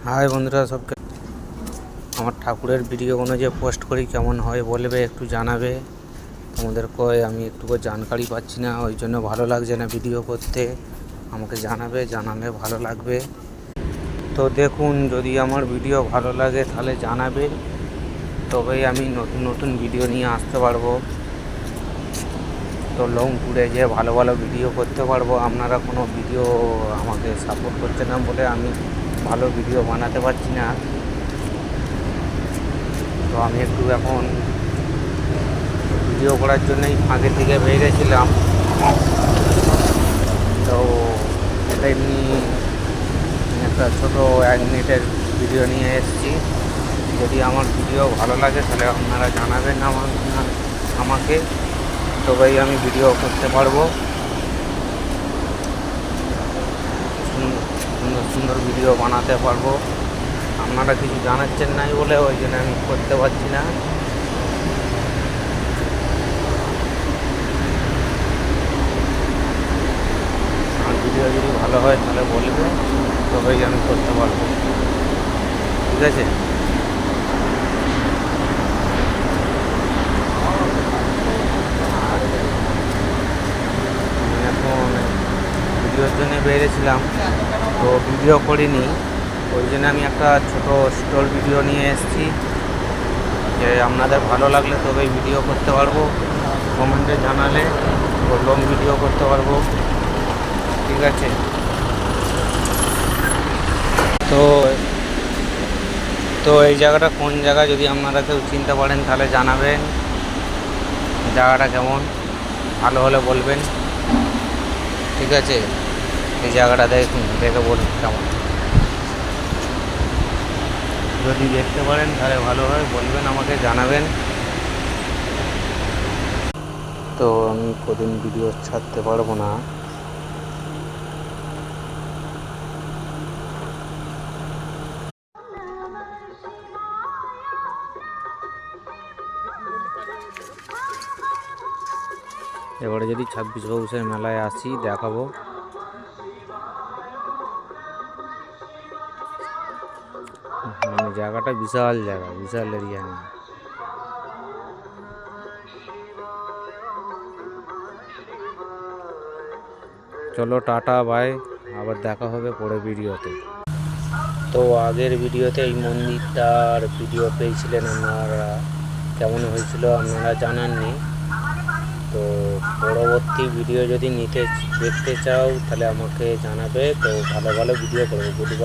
High বন্ধুরা, সবকে আমার ঠাকুরের ভিডিওগুলো যে পোস্ট করি কেমন হয় বলবে, একটু জানাবে। তোমাদের কয় আমি একটু জানকারি পাচ্ছি না, ওই জন্য ভালো লাগছে না ভিডিও করতে। আমাকে জানালে ভালো লাগবে। তো দেখুন, যদি আমার ভিডিও ভালো লাগে তাহলে জানাবে, তবেই আমি নতুন নতুন ভিডিও নিয়ে আসতে পারবো। তো লং ট্যুরে যে ভালো ভালো ভিডিও করতে পারবো। আপনারা কোনো ভিডিও আমাকে সাপোর্ট করছে না বলে আমি ভালো ভিডিও বানাতে পারছি না। তো আমি একটু এখন ভিডিও করার জন্যই ফাঁকে থেকে বেরিয়ে গেছিলাম। তো এটা এমনি একটা ছোটো 1 মিনিটের ভিডিও নিয়ে এসেছি। যদি আমার ভিডিও ভালো লাগে তাহলে আপনারা জানাবেন আমাকে, তবেই আমি ভিডিও করতে পারবো। সুন্দর সুন্দর ভিডিও বানাতে পারবো। আপনারা কিছু জানাচ্ছেন নাই বলে ওই জন্য আমি করতে পারছি না। আমার ভিডিও যদি ভালো হয় তাহলে বলবে, তবেই আমি করতে পারবো। ঠিক আছে? আমি এখন ভিডিওর জন্য বেরিয়েছিলাম, তো ভিডিও করিনি। ওই জন্য আমি একটা ছোট স্টোর ভিডিও নিয়ে এসেছি, যে আপনাদের ভালো লাগলে তবেই ভিডিও করতে পারবো। কমেন্টে জানালে লং ভিডিও করতে পারবো। ঠিক আছে? তো তো এই জায়গাটা কোন জায়গা, যদি আপনারা কেউ চিনতে পারেন তাহলে জানাবেন। জায়গাটা কেমন, ভালো হলে বলবেন। ঠিক আছে? এই জায়গাটা দেখে বলুন কেমন। যদি দেখতে পারেন তাহলে ভালো হয়, বলবেন, আমাকে জানাবেন। তো আমি কদিন ভিডিও ছাড়তে পারবো না। এবারে যদি 26 মেলায় আসি দেখাবো। মানে জায়গাটা বিশাল জায়গা, বিশাল এরিয়া নিয়ে। চলো, টাটা, বাই। আবার দেখা হবে পরে ভিডিওতে। তো আগের ভিডিওতে এই মন্দিরটার ভিডিও পেয়েছিলেন আপনারা, কেমন হয়েছিল আপনারা জানাননি। তো পরবর্তী ভিডিও যদি দেখতে চাও তাহলে আমাকে জানাবে। তো ভালো ভালো ভিডিও করবো। Good bye.